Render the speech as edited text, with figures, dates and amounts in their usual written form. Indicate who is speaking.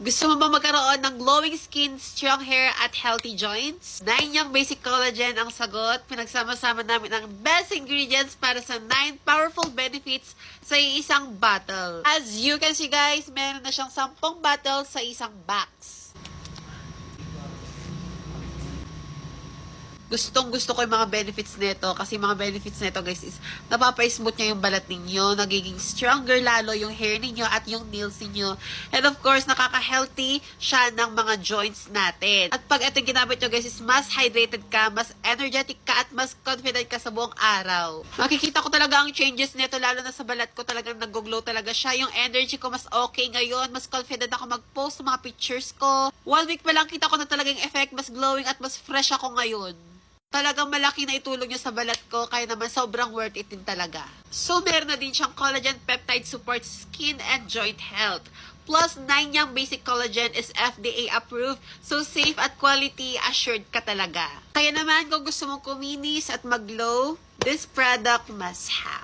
Speaker 1: Gusto mo ba magkaroon ng glowing skin, strong hair, at healthy joints? 9 yung basic collagen ang sagot. Pinagsama-sama namin ang best ingredients para sa 9 powerful benefits sa isang bottle. As you can see guys, meron na siyang 10 bottles sa isang box. Gustong-gusto ko yung mga benefits nito kasi mga benefits nito guys is napapa-smooth niya yung balat ninyo, nagiging stronger lalo yung hair ninyo at yung nails ninyo. And of course, nakaka-healthy siya ng mga joints natin. At pag ito ginamit nyo guys is mas hydrated ka, mas energetic ka at mas confident ka sa buong araw. Makikita ko talaga ang changes nito lalo na sa balat ko, talagang nag-glow talaga siya. Yung energy ko mas okay ngayon, mas confident ako mag-post sa mga pictures ko. 1 week pa lang kita ko na talagang effect, mas glowing at mas fresh ako ngayon. Talagang malaki na itulong niya sa balat ko, kaya naman sobrang worth it din talaga. So, meron na din siyang collagen peptide support skin and joint health. Plus, 9 yung basic collagen is FDA approved, so safe at quality assured ka talaga. Kaya naman, kung gusto mong kuminis at mag-glow, this product must have.